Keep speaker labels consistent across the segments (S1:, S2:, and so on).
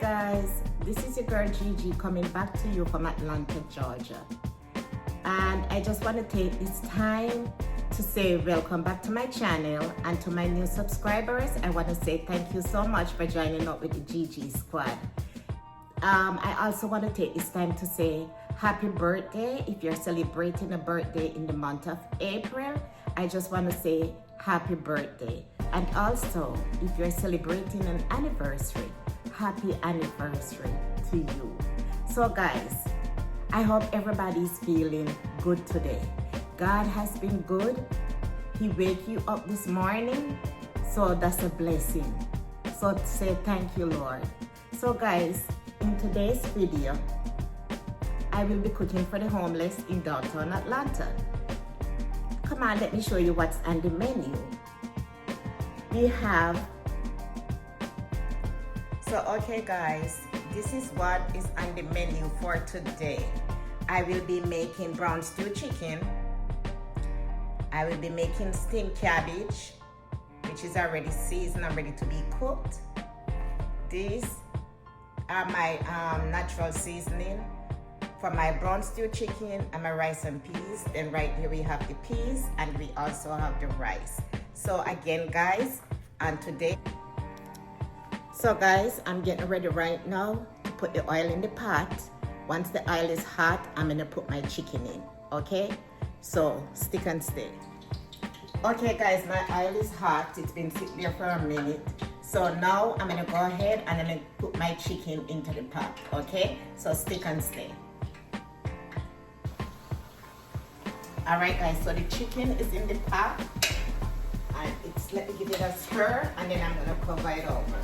S1: guys, this is your girl Gigi coming back to you from Atlanta, Georgia. And I just want to take this time to say welcome back to my channel, and to my new subscribers, I want to say thank you so much for joining up with the GEEGEE'S squad. I also want to take this time to say happy birthday. If you're celebrating a birthday in the month of April, I just want to say happy birthday. And also, if you're celebrating an anniversary, happy anniversary to you. So guys, I hope everybody's feeling good today. God has been good. He woke you up this morning, so that's a blessing. So say thank you, Lord. So guys, in today's video, I will be cooking for the homeless in downtown Atlanta. Come on, let me show you what's on the menu. We have, okay guys, this is what is on the menu for today. I will be making brown stew chicken. I will be making steamed cabbage, which is already seasoned and ready to be cooked. These are my natural seasoning for my brown stew chicken and my rice and peas. Then right here we have the peas, and we also have the rice. So again guys, and today, so guys, I'm getting ready right now to put the oil in the pot. Once the oil is hot, I'm gonna put my chicken in, okay? So stick and stay. Okay guys, my oil is hot. It's been sitting there for a minute. So now I'm gonna go ahead and I'm gonna put my chicken into the pot, okay? So stick and stay. All right guys, so the chicken is in the pot, and let me give it a stir, and then I'm gonna cover it over.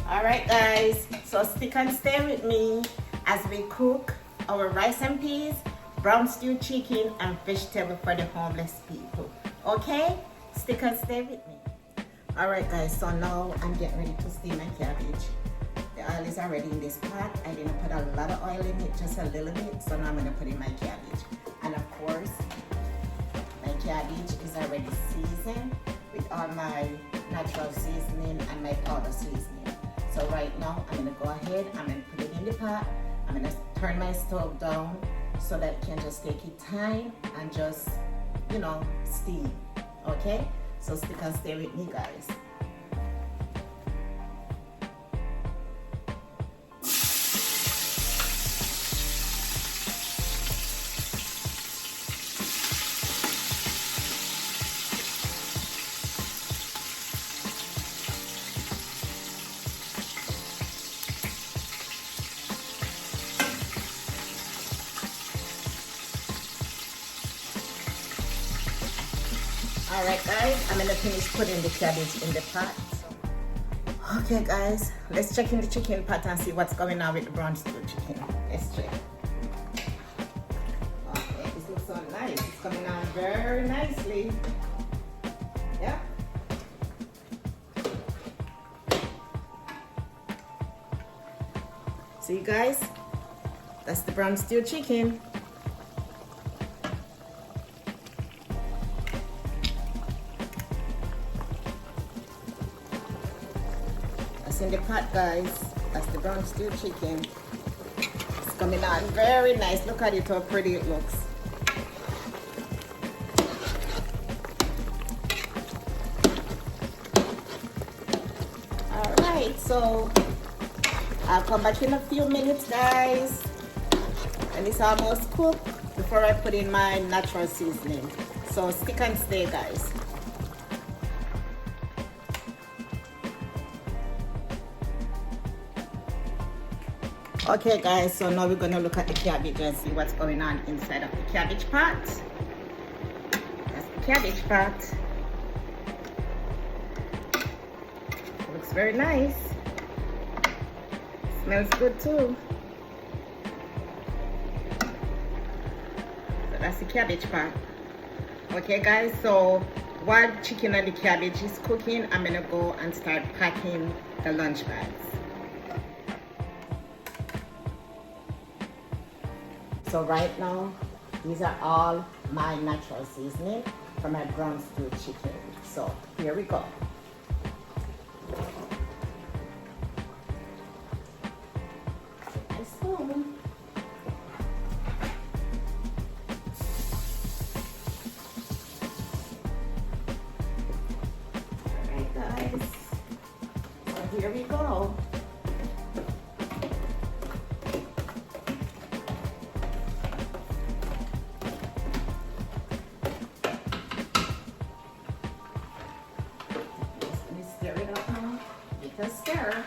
S1: All right guys, so stick and stay with me as we cook our rice and peas, brown stew chicken, and vegetable for the homeless people, okay? Stick and stay with me. All right guys, so now I'm getting ready to steam my cabbage. The oil is already in this pot. I didn't put a lot of oil in it, just a little bit. So now I'm gonna put in my cabbage. And of course, my cabbage is already seasoned with all my natural seasoning and my powder seasoning. So right now, I'm gonna go ahead, I'm gonna put it in the pot. I'm gonna turn my stove down so that it can just take its time and just, steam, okay? So stick and stay with me, guys. All right guys, I'm gonna finish putting the cabbage in the pot. Okay guys, let's check in the chicken pot and see what's going on with the brown stew chicken. Let's check. Okay, this looks so nice. It's coming on very nicely. Yeah. See guys, that's the brown stew chicken. In the pot guys, that's the brown stew chicken. It's coming on very nice. Look at it, how pretty it looks. All right, so I'll come back in a few minutes guys, and it's almost cooked before I put in my natural seasoning. So stick and stay guys. Okay guys, so now we're gonna look at the cabbage and see what's going on inside of the cabbage pot. That's the cabbage pot. It looks very nice. Smells good too. So that's the cabbage pot. Okay guys, so while chicken and the cabbage is cooking, I'm gonna go and start packing the lunch bags. So right now, these are all my natural seasoning for my brown stew chicken. So here we go. A spoon. Alright guys, so here we go. Stir.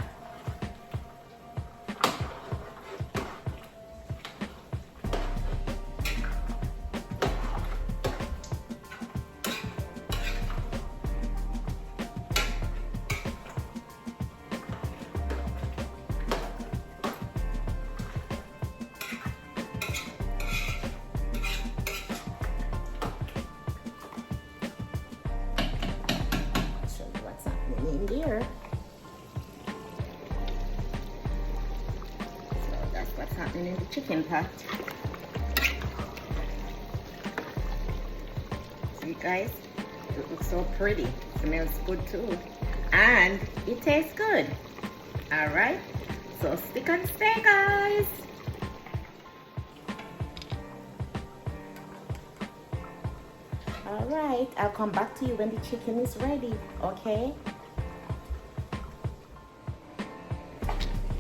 S1: Show you what's happening in here. What's happening in the chicken pot. See guys, it looks so pretty. Smells good too. And it tastes good. Alright, so stick and stay guys. Alright, I'll come back to you when the chicken is ready, okay?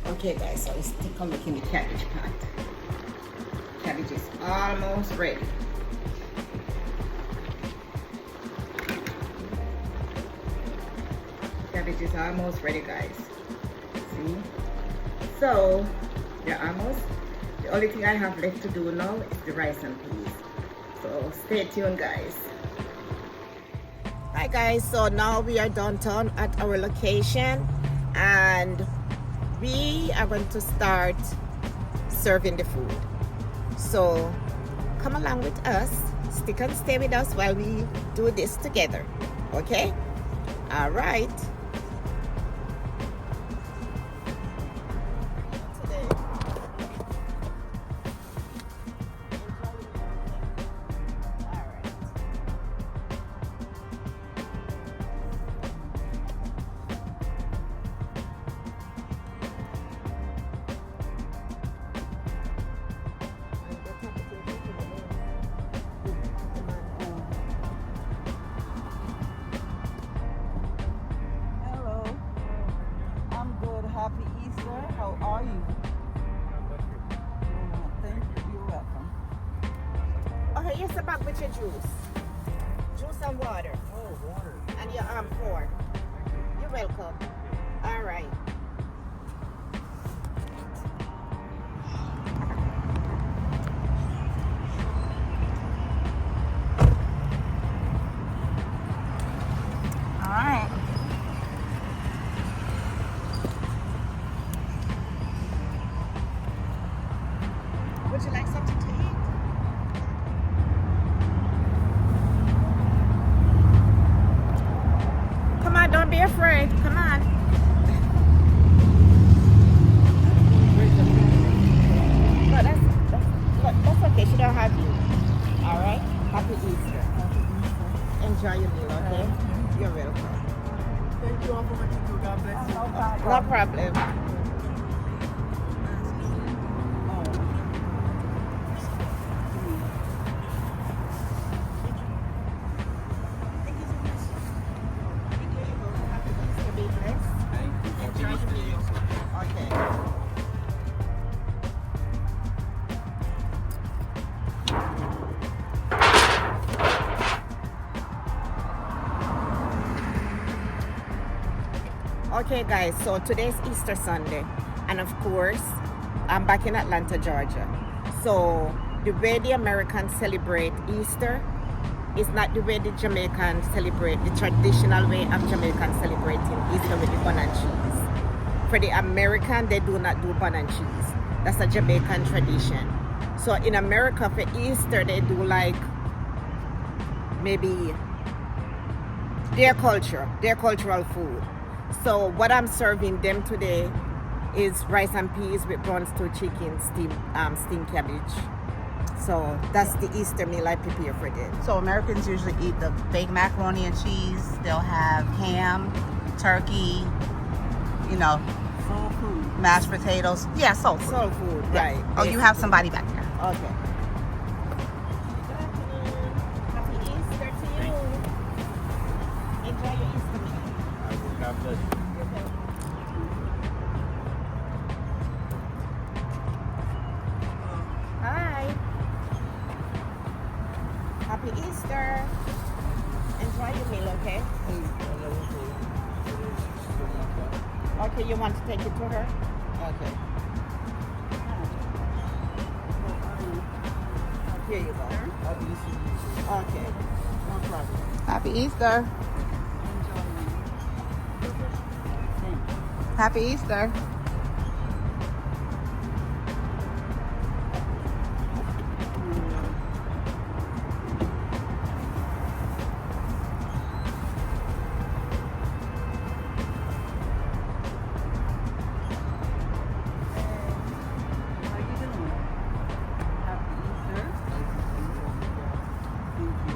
S1: Okay guys, so let's take a look in the cabbage pot. Cabbage is almost ready. Cabbage is almost ready guys. See? So, they're almost. The only thing I have left to do now is the rice and peas. So stay tuned guys. Hi guys, so now we are downtown at our location and we are going to start serving the food. So come along with us, stick and stay with us while we do this together, okay? All right.
S2: Happy Easter. How are you? Thank you. You're welcome.
S1: Okay, here's the bag with your juice. Juice and water.
S2: Oh, water.
S1: And your pork. You're welcome. All right.
S2: All right.
S1: Would you like something to eat? Come on, don't be afraid. Come on. No, that's okay. She don't have you. All right. Happy Easter. Enjoy your meal, okay? You're welcome.
S2: Thank you all for what you do. God bless you.
S1: No problem. Okay guys, so today's Easter Sunday and of course I'm back in Atlanta, Georgia. So the way the Americans celebrate Easter is not the way the Jamaicans celebrate, the traditional way of Jamaicans celebrating Easter with the bun and cheese. For the American, they do not do bun and cheese. That's a Jamaican tradition. So in America for Easter, they do like maybe their culture, their cultural food. So what I'm serving them today is rice and peas with brown stew chicken, steamed cabbage. So that's the Easter meal I prepare for them.
S3: So Americans usually eat the baked macaroni and cheese. They'll have ham, turkey, you know,
S2: Soul food.
S3: mashed potatoes. Yeah, soul food.
S1: Soul food,
S3: Yeah.
S1: right.
S3: Oh, you have somebody back there.
S1: Okay. Good afternoon. Happy Easter to you. Enjoy your Easter meal.
S4: God bless you.
S1: Hi. Happy Easter. Enjoy your meal, okay? Okay, you want to take it to her? Okay. Here you go. Okay. No problem.
S3: Happy Easter. Happy Easter.
S2: How you doing? Happy Easter. Thank you.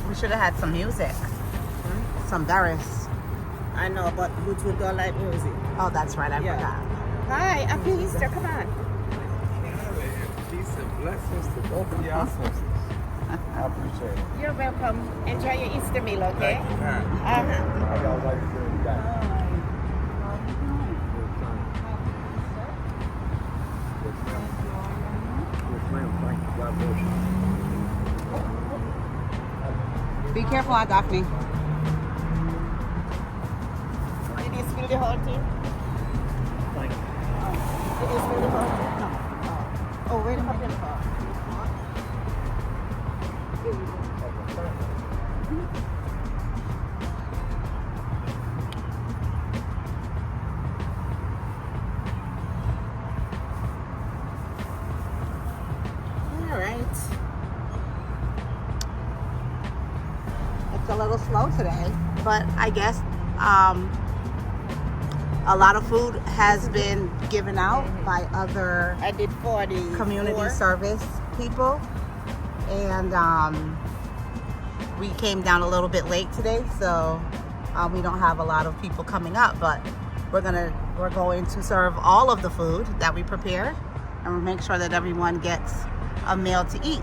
S3: We should have had some music. Some Doris.
S1: I know, but Bluetooth don't like music.
S3: Oh, that's right. I
S1: Yeah.
S3: forgot.
S1: Hi, happy Easter. Come on.
S4: Peace and blessings to both of y'all sisters. I appreciate it.
S1: You're welcome. Enjoy your Easter meal, okay?
S4: Thank you, man.
S1: Uh-huh.
S4: How y'all like to do that?
S2: How you doing?
S4: Yes, ma'am. Yes, ma'am. Thank you. God bless you.
S3: Be careful, Aunt Daphne.
S1: Did you spill the whole thing?
S4: Thank you.
S1: Did you spill the whole thing? No. Oh, wait a minute. All right.
S3: It's a little slow today, but I guess a lot of food has been given out by other
S1: I did 40.
S3: community service people, and we came down a little bit late today, so we don't have a lot of people coming up, but we're going to serve all of the food that we prepare, and we'll make sure that everyone gets a meal to eat.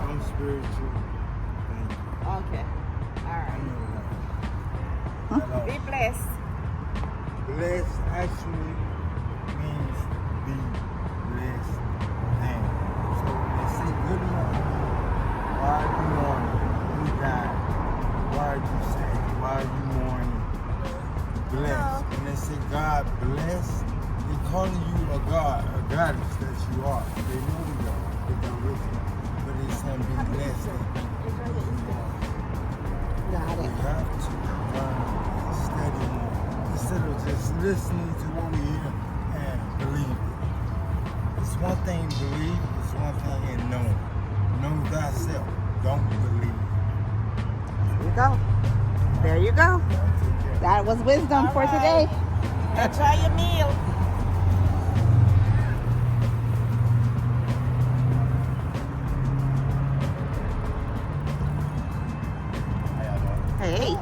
S4: I'm spiritual. Thank you.
S1: Okay. All
S4: I
S1: right.
S4: know that. Hello.
S1: Be blessed.
S4: Blessed actually means be blessed. And so they say good morning. Why are you mourning? You died. Why are you sad? Why are you mourning? Blessed. And they say God bless. They're calling you a God, a goddess that you are. They know you are. They're done with you. But they saying be blessed.
S3: Got
S4: We
S3: it.
S4: have to learn and study more instead of just listening to what we hear and believe it. It's one thing to believe, it's one thing in knowing. Know thyself. Don't believe.
S3: There you go. There you go. That was wisdom
S1: All
S3: for
S1: right.
S3: today.
S1: Enjoy your meal.
S3: Hey.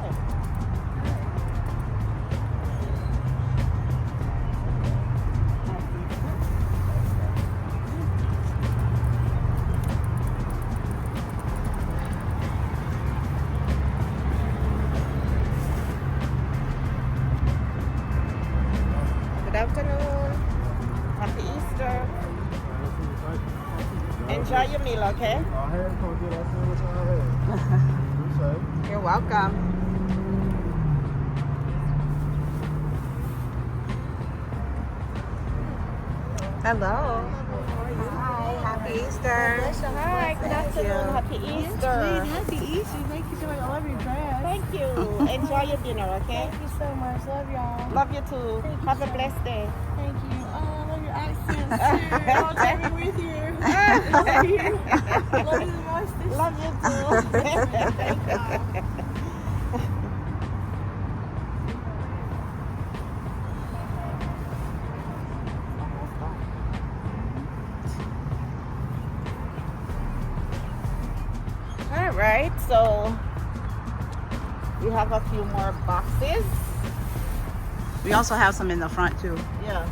S1: Good afternoon. Happy Easter. Enjoy your meal, okay?
S3: You're welcome. Hello. Hi. Happy Easter.
S1: Hi, good afternoon. Happy Easter.
S2: Happy Easter. Thank you so much. I love your dress.
S1: Thank you. Enjoy your dinner, okay?
S2: Thank you so much. Love y'all.
S1: Love you too.
S2: Thank you
S1: Have a
S2: so
S1: blessed day.
S2: Thank you. Oh, I love your accents too. I'll take me with you. Love you. Love you the most.
S1: Love you too.
S2: Thank y'all.
S1: All right, so we have a few more boxes.
S3: We also have some in the front too.
S1: Yeah.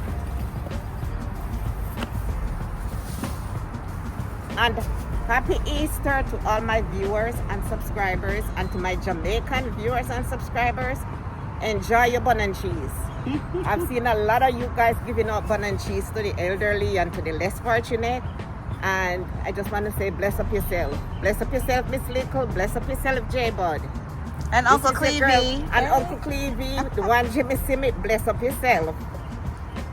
S1: And happy Easter to all my viewers and subscribers, and to my Jamaican viewers and subscribers. Enjoy your bun and cheese. I've seen a lot of you guys giving out bun and cheese to the elderly and to the less fortunate. And I just want to say, bless up yourself. Bless up yourself, Miss Little. Bless up yourself, J-Bud.
S3: And Uncle
S1: This is your girl-
S3: Clevie.
S1: And Uncle Clevie, the one Jimmy Simit, bless up yourself.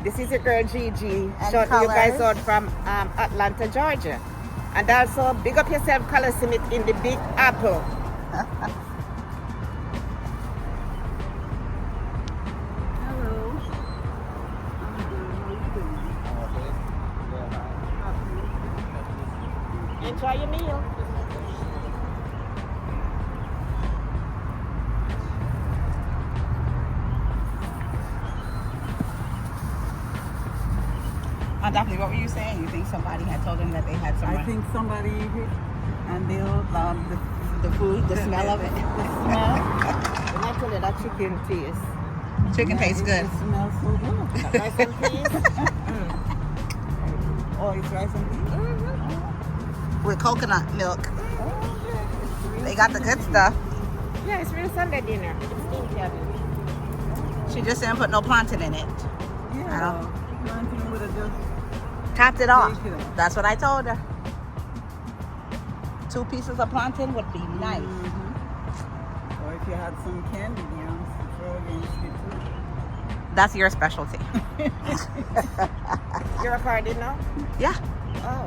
S1: This is your girl Gigi, shouting you guys out from Atlanta, Georgia. And also, big up yourself, Color Simit in the Big Apple.
S2: Hello. I'm good. How you doing?
S1: Enjoy your meal.
S3: Daphne, what were you saying? You think somebody had told them that they had some?
S2: I think somebody and they'll
S3: the food, the smell of it.
S2: The smell.
S1: And I told you that chicken taste.
S3: Chicken tastes good.
S2: It smells so good.
S1: Rice and peas.
S2: Oh, it's rice and peas?
S3: With coconut milk. They got the good stuff.
S1: Yeah, it's real Sunday dinner. It's steamed cabbage.
S3: She just didn't put no plantain in it.
S2: Yeah. Plantain would have just
S3: Topped it off.
S2: Take it off.
S3: That's what I told her. 2 pieces of plantain would be nice.
S2: Mm-hmm. Or if you had some candy yams to throw against it too.
S3: That's your specialty.
S1: You're recording now?
S3: Yeah.
S1: Oh.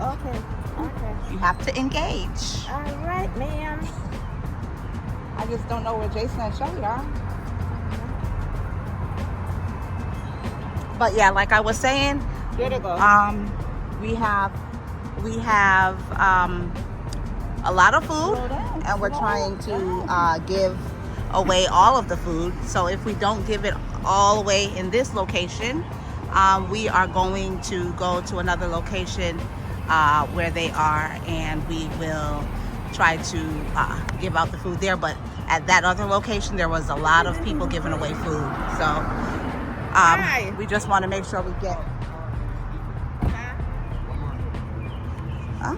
S1: Okay.
S3: You have to engage.
S1: All right, ma'am.
S3: I just don't know where Jason and Shelly are. But yeah, like I was saying,
S1: Here they go.
S3: we have a lot of food, and we're trying to give away all of the food. So if we don't give it all away in this location, we are going to go to another location where they are, and we will try to give out the food there. But at that other location, there was a lot of people giving away food. So we just want to make sure we get.
S1: How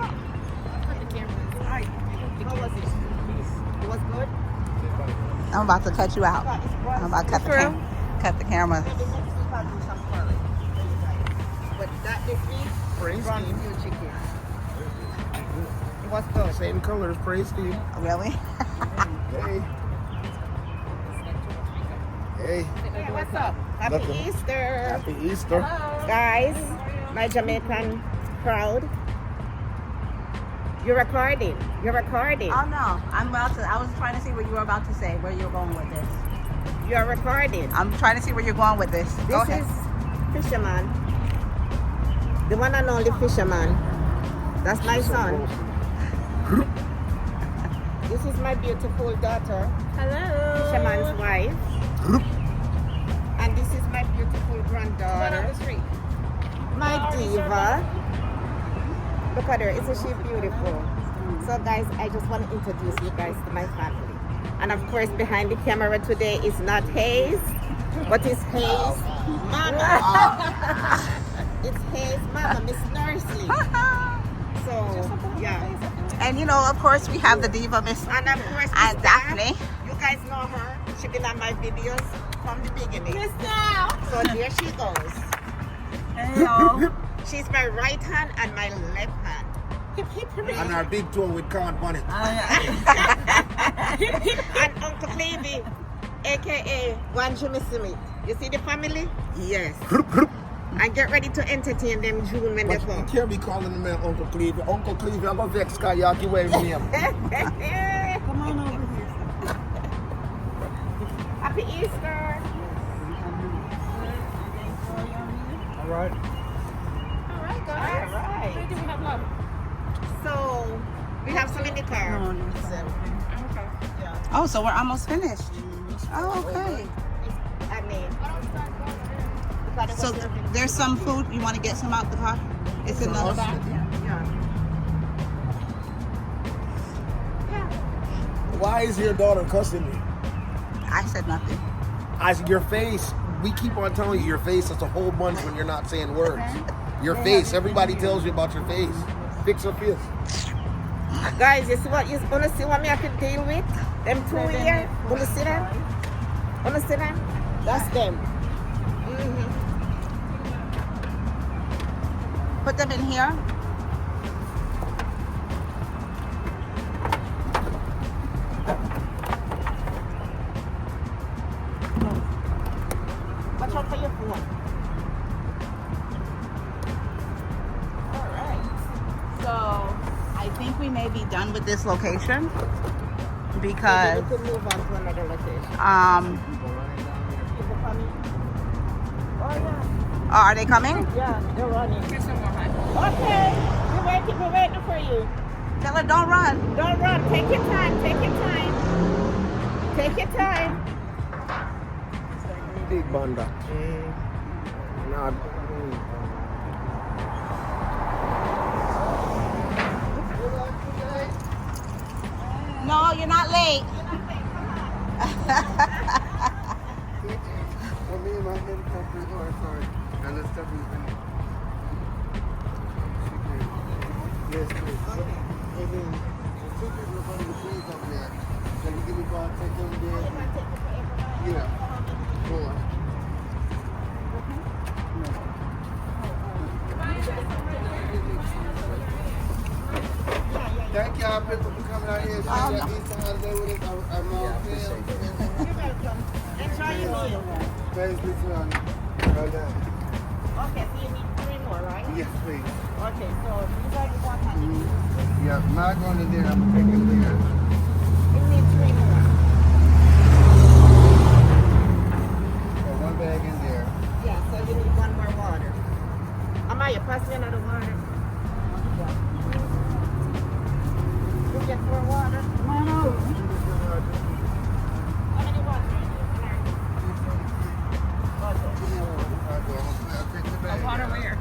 S1: was it? It was good?
S3: I'm about to cut you out. I'm about to cut the camera.
S1: But that this week,
S4: Praise
S1: brought
S4: Team.
S1: you chicken. It was good.
S4: Same colors, praise Team.
S3: Really?
S4: Hey. Hey.
S1: Hey, what's up? Happy
S4: Nothing.
S1: Easter.
S4: Happy Easter.
S1: Guys, my Jamaican crowd. You're recording. You're recording.
S3: Oh no, I'm about to. I was trying to see what you were about to say. Where you were going with this?
S1: You're recording.
S3: I'm trying to see where you're going with this. Go
S1: This
S3: ahead.
S1: is Fisherman. The one and only Fisherman. That's my son. This is my beautiful daughter. Hello. Fisherman's wife. And this is my beautiful granddaughter. My diva. Look at her. Isn't she beautiful? So guys, I just want to introduce you guys to my family. And of course, behind the camera today is not Hayes, but it's Hayes Mama. It's Hayes Mama, Miss Nursley. So, yeah.
S3: And you know, of course, we have the diva, Miss
S1: And of course,
S3: and
S1: Miss
S3: Daphne.
S1: You guys know her. She's been on my videos from the beginning. So there she goes.
S2: Hello.
S1: She's my right hand and my left hand.
S4: And our big toe with corn bonnet.
S1: And Uncle Clevie, aka One Jimmy Smith. You see the family? Yes. And get ready to entertain them June when they
S4: But you
S1: come.
S4: can't be calling the man Uncle Clevie. Uncle Clevie, I love that Skyaki way with him.
S2: Come on
S1: Happy Easter.
S4: All right.
S1: All right, guys. All right.
S2: Where do we have love?
S1: So we have some in the car.
S2: Okay.
S3: Oh, so we're almost finished. Oh, okay.
S1: I mean,
S3: So there's some food. You want to get some out the car? It's in the bag.
S5: Why is your daughter cussing me?
S3: I said nothing.
S5: Your face. We keep on telling you your face is a whole bunch when you're not saying words. Your face. Everybody tells you about your face. Fix her face.
S1: guys, you see what you wanna see what me have to deal with? Them two here. Wanna see them? Wanna see them? That's them.
S3: Put them in here.
S1: Watch out for your phone. All right.
S3: So I think we may be done with this location because
S1: We could move on to another location.
S3: oh,
S1: Oh yeah.
S3: are they coming?
S1: Yeah, they're running.
S2: Here's some more, hon.
S1: Okay. We're waiting for you.
S3: Tell her don't run.
S1: Don't run. Take your time. Take your time. Take your time.
S5: Big banda. Nah.
S3: No, you're not late.
S4: For me, my helicopter, sorry. And the stuff is in it. Yes, please. And then, two people are running the trees up there. Can you give me about take them there? Yeah. Four. Thank y'all people for coming out here and sharing that Easter holiday with us. I'm all
S1: You're welcome. Enjoy your meal.
S4: Praise be to God. Well done.
S1: Okay, so you need 3 more, right?
S4: Yes, please.
S1: Okay, so these are the 100.
S4: Yeah, not going in there. I'm taking there.
S1: You need 3 more.
S4: Got one bag in there.
S1: Yeah, so you need 1 more water. Amaya, pass me another water. You get 4 water. How many water?
S4: I'll take the bag.
S2: Water where?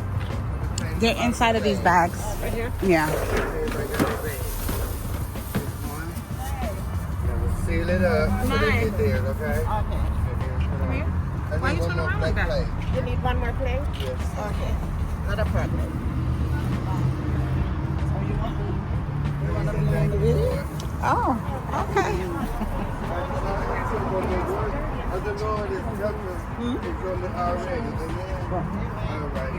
S3: They're inside of these bags.
S2: Right here?
S3: Yeah.
S4: Seal it up so they get there, okay?
S1: Okay.
S2: Come here. Why you turn around like that?
S1: You need 1 more plate?
S4: Yes.
S1: Okay. Not a problem.
S3: Oh, okay.
S4: As the Lord is helping us, it's on the already. Amen. All right.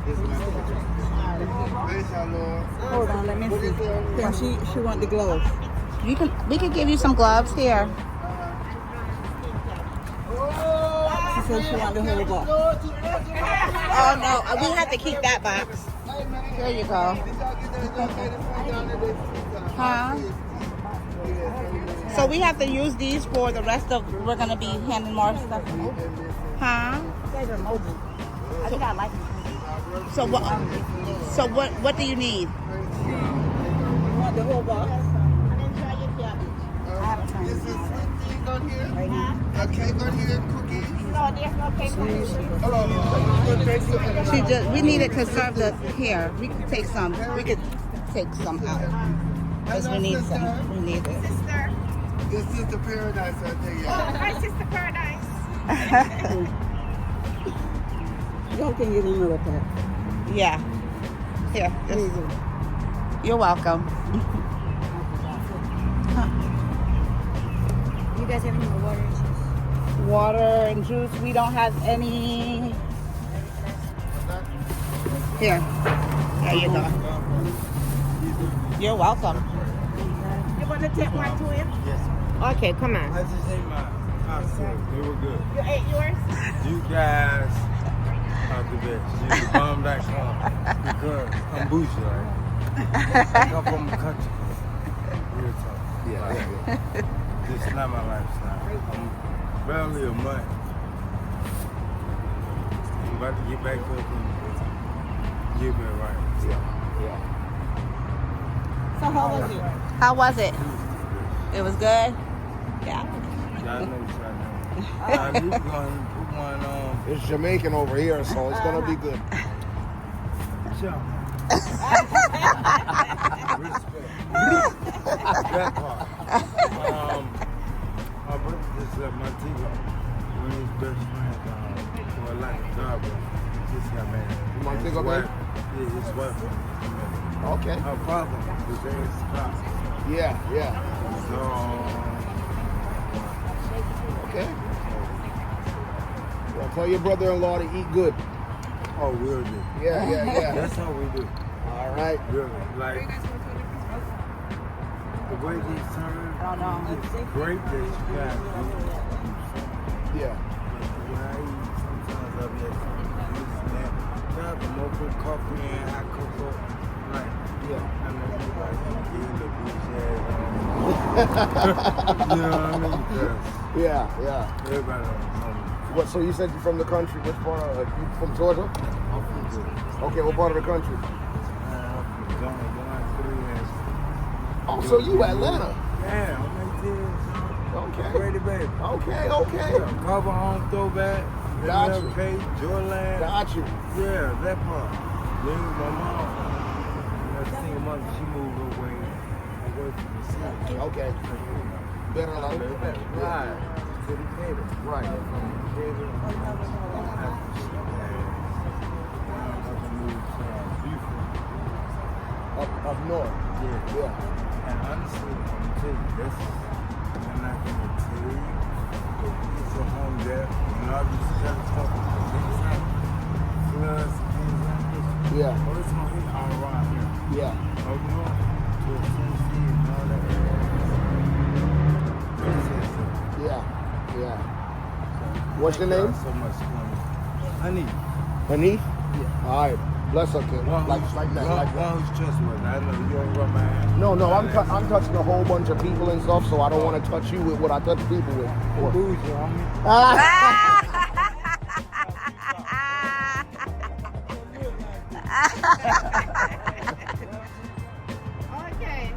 S4: Yes, ma'am. Praise our Lord.
S3: Hold on, let me
S4: What is
S3: see.
S4: it?
S3: Can she want the gloves? We can give you some gloves here. She said she wanted the whole box. Oh no, we have to keep that box. There you go. Huh? So we have to use these for the rest of. We're gonna be handing more stuff. Huh? So what? So what do you need?
S1: You want the whole box? And enjoy your cabbage.
S4: This is sweet things on here. A cake on here, cookies.
S1: No, there's no cake on this.
S3: She just. We need it to serve the here. We can take some. We could take some out because we need some. We need it.
S1: Sister.
S4: This is the paradise I tell you.
S1: Oh, hi, Sister Paradise.
S2: Y'all can get another pack.
S3: Yeah. Here. Just, you're welcome.
S2: You guys have any more water and juice?
S3: Water and juice. We don't have any. Here. There you go. You're welcome.
S1: You want to take one to him?
S4: Yes.
S1: Okay, come on.
S4: I just ate mine. They were good.
S1: You ate yours?
S4: You guys are the best. You bomb.com. Because I'm bougie, right? I come from the country. Real talk. Yeah. just not my lifestyle. I'm barely a month. I'm about to get back up and get me right.
S3: Yeah.
S2: So how was it?
S3: How was it? It was good? Yeah.
S4: Y'all know what y'all know. We're going to put one on.
S5: It's Jamaican over here, so it's gonna be good.
S4: Jump. Respect. That part. My brother just left Montego. One of his best friends, for like a job, just got married.
S5: Montego,
S4: His
S5: man?
S4: wife- Yeah, his wife.
S5: Okay.
S4: Her father, his name is Scott.
S5: Yeah.
S4: So,
S5: Okay. Well, tell your brother-in-law to eat good.
S4: oh, we'll do.
S5: Yeah.
S4: That's how we do.
S5: All right.
S4: Really. Like, the way these turn, it's great that you guys do.
S5: Yeah.
S4: When I eat, sometimes I'll be at this and that. Got the more put coffee in, hot cocoa. Like,
S5: Yeah.
S4: I know everybody getting the beach ass on. You know what I mean? Because
S5: Yeah.
S4: everybody knows.
S5: What? So you said you're from the country? Which part? You from Georgia?
S4: I'm from Georgia.
S5: Okay. What part of the country?
S4: I'm from Zone 1, 3, and
S5: Oh, so you Atlanta?
S4: yeah, I'm 18.
S5: Okay.
S4: Ready, baby.
S5: Okay.
S4: Yeah, cover home throwback.
S5: Got you.
S4: MLK, Joyland.
S5: Got you.
S4: Yeah, that part. Then my mom, that single mother, she moved away from the city.
S5: Okay. Better life.
S4: Right. To the cater.
S5: Right.
S4: From the cater. After she moved to Beaufort.
S5: Up north.
S4: Yeah. And honestly, I'm gonna tell you, this is, I'm not gonna tell you, it's a home there, and all these other stuff, things like floods, things like this.
S5: Yeah.
S4: Oh, it's gonna hit all around here.
S5: Yeah.
S4: Up north, to Tennessee and all that.
S5: Yeah. What's your name?
S4: So much fun. Honey.
S5: Hanif? Yeah. All right. Bless her, kid.
S4: One
S5: Like that.
S4: One who's trustworthy. I know you don't rub my hand.
S5: No, I'm touching a whole bunch of people and stuff, so I don't want to touch you with what I touch people with.
S4: Bougie on me.
S2: Okay.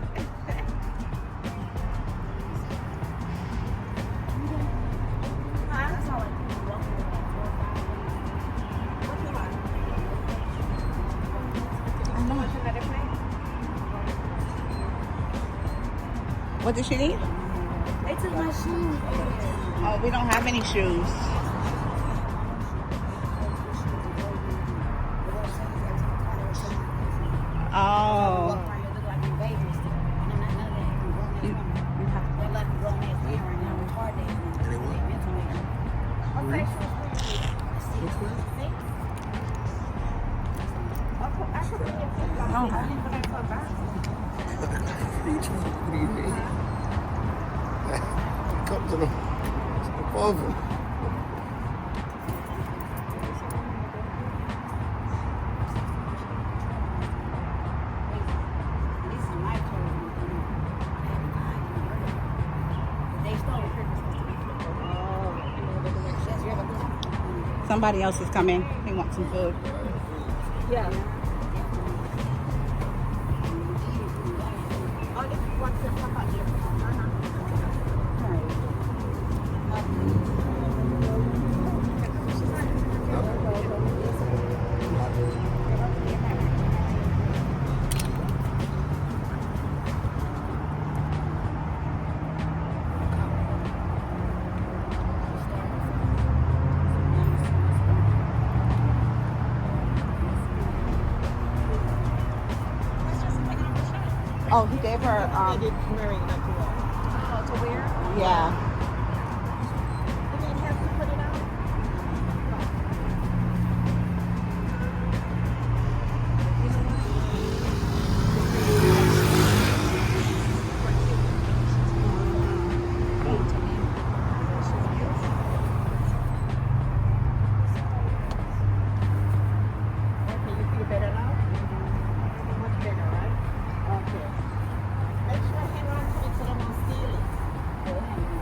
S3: What did she need?
S2: They took my shoes.
S3: Oh, we don't have any shoes. Oh.
S5: Come to the oven.
S3: Somebody else is coming. He wants some food.
S2: Yeah.
S3: Oh, he gave her,
S2: They did marry not too long. To wear?
S3: yeah.
S2: They didn't have to put it on? Okay, you feel better now? Much better, right? Okay. Make sure hang on to it so they don't steal it.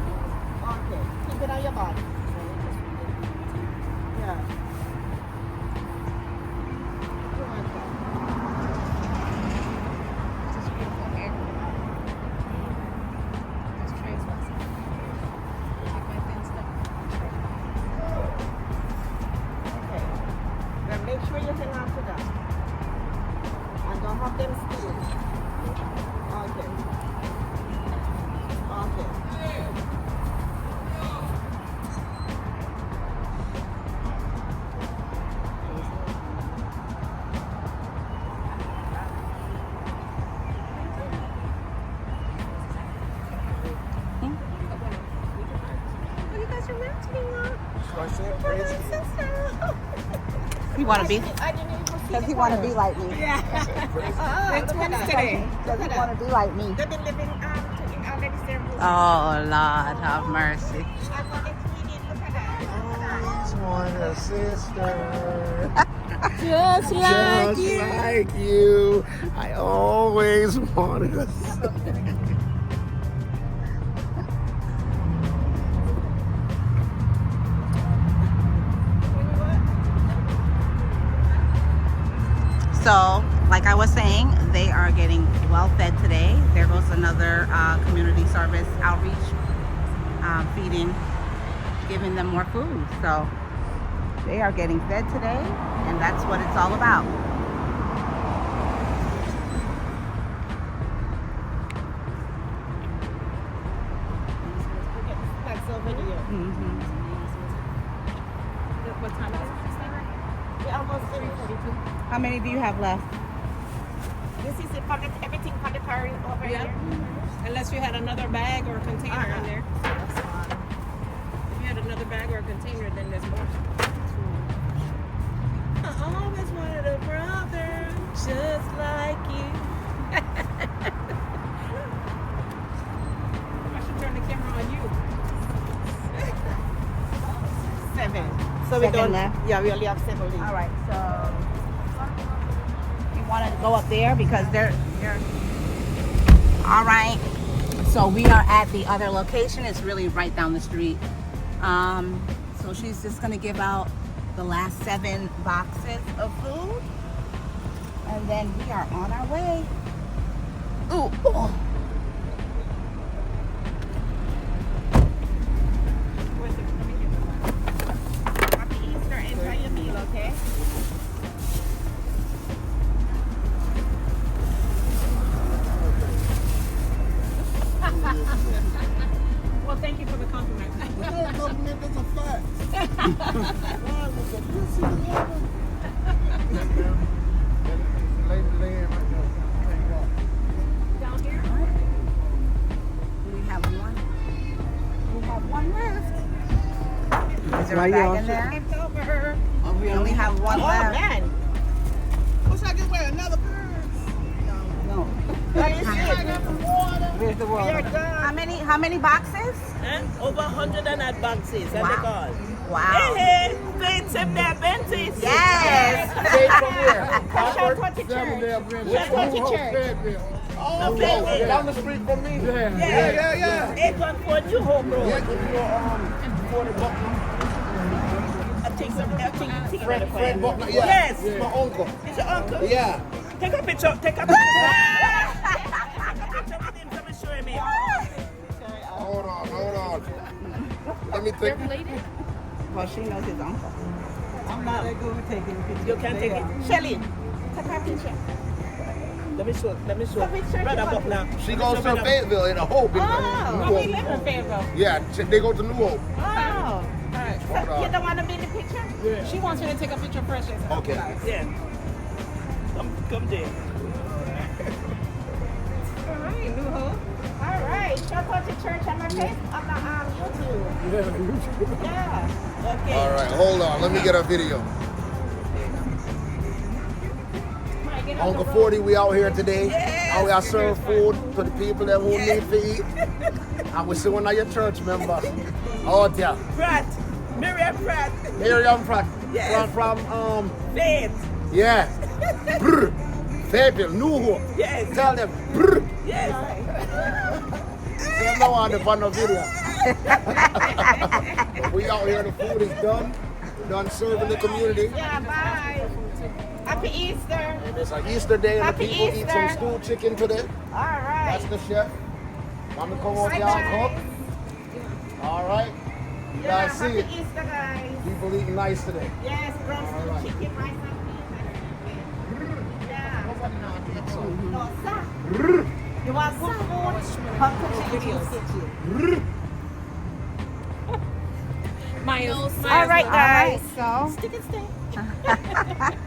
S5: what I said. Praise Him.
S3: He want to be,
S1: I didn't even see
S3: does he want to be like me?
S1: They're twins today.
S3: Does he want to be like me?
S1: They've been living in already ceremony.
S3: Oh, Lord, have mercy.
S1: I wanted to eat it. Look at that.
S5: Always want a sister.
S2: Just like
S5: Just
S2: you.
S5: like you. I always wanted a sister.
S3: So, like I was saying, they are getting well fed today. There goes another community service outreach, feeding, giving them more food. So, they are getting fed today, and that's what it's all about.
S1: That's over here.
S2: What time is it?
S1: We're almost 3:42.
S3: How many do you have left?
S1: This is it, everything from the car over
S2: Yeah.
S1: here.
S2: Unless you had another bag or container in there.
S1: That's fine.
S2: If you had another bag or container, then there's more. I always wanted a brother just like you. I should turn the camera on you.
S1: 7. So we
S3: Seven
S1: don't.
S3: left.
S1: Yeah, we only have 7 left.
S3: All right, so you want to go up there because they're all right. So we are at the other location. It's really right down the street. So she's just gonna give out the last 7 boxes of food, and then we are on our way. Ooh. Oh.
S1: Happy Easter. Enjoy your meal, okay?
S2: Well, thank you for the compliment.
S4: That compliment is a fact. Why was a pussy lover? Lady laying right there. Can't walk.
S2: Down here?
S3: We have one. We have one left. Is there a bag in there?
S1: It's over.
S3: We only have one
S1: Oh,
S3: left.
S1: man.
S4: Wish I could wear another pair.
S3: No.
S1: That is it.
S3: Where's the
S1: You're
S3: water?
S1: done.
S3: How many boxes?
S6: Over 100 and odd boxes, and they gone.
S3: Wow.
S6: Hey, faith save their benties.
S3: Yes.
S4: Straight from where?
S1: Shout out to church. Shout out to church.
S6: Oh, okay.
S4: Down the street from me. Yeah.
S6: 814 New Hope Road.
S4: Yeah, for the Buckner.
S6: I think
S5: Fred Buckner, yeah.
S6: Yes.
S5: It's my uncle.
S6: It's your uncle.
S5: Yeah.
S6: Take a picture. Take a picture. Take a picture with him. Let me show him.
S5: Hold on. Let me think.
S3: Well, she knows his uncle.
S6: I'm not good with taking pictures. You can take it. Shelly, take a picture. Let me show. Brother Buckner.
S5: She goes to Fayetteville in a Hope.
S1: Oh,
S2: we live in Fayetteville.
S5: Yeah, they go to New Hope.
S1: Oh.
S2: Alright.
S1: You don't want to be in the picture?
S2: She wants me to take a picture first. She said,
S5: Okay.
S6: Yeah. Come there.
S2: all right, New Hope.
S1: All right. Shout out to church on my face on the YouTube. Yeah.
S6: Okay.
S5: All right, hold on. Let me get a video. Uncle 40, we out here today. And we are serve food to the people that who need to eat. And we see one of your church members out there.
S6: Pratt. Miriam Pratt.
S5: Miriam Pratt.
S6: Yes.
S5: From
S6: Faith.
S5: yeah. Brr. Fayetteville, New Hope.
S6: Yes.
S5: Tell them, brr.
S6: Yes.
S5: They know on the fun of video. We out here, the food is done. Done serving the community.
S1: Yeah, bye. Happy Easter.
S5: It's an Easter day and
S1: Happy
S5: the people eat some
S1: Easter.
S5: stew chicken today.
S1: All right.
S5: That's the chef. Mama come out
S1: Bye,
S5: y'all
S1: guys.
S5: cook. All right. You
S1: Yeah,
S5: guys see
S1: happy
S5: it.
S1: Easter, guys.
S5: People eating nice today.
S1: Yes, roast
S5: All right.
S1: chicken, rice, and beans. Yeah. No, sir. You want good food? Come to GEEGEE'S Kitchen. All right, guys.
S3: So,
S1: Stick and stay.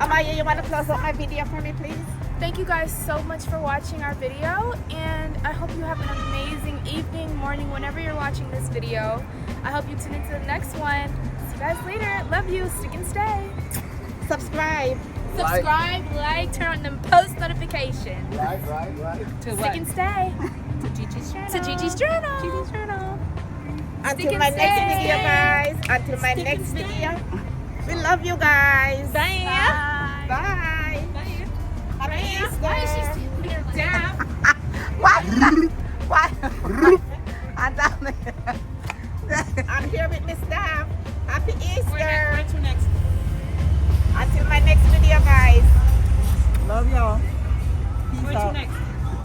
S1: Amaya, you want to close up my video for me, please?
S7: Thank you guys so much for watching our video, and I hope you have an amazing evening, morning, whenever you're watching this video. I hope you tune into the next one. See you guys later. Love you. Stick and stay.
S3: Subscribe.
S7: Subscribe, like, turn on them post notifications.
S5: Right.
S7: Stick and stay.
S2: To Gigi's channel.
S7: To Gigi's Journal.
S2: Gigi's channel.
S1: Until
S7: and
S1: my next
S7: stay.
S1: video, guys. Until my next video. We love you guys.
S7: Bye.
S1: Bye. Happy Easter.
S7: Down.
S3: Why? I'm down there.
S1: I'm here with Miss Dab. Happy Easter.
S2: Where to next?
S1: Until my next video, guys.
S3: Love y'all.
S2: Where to next?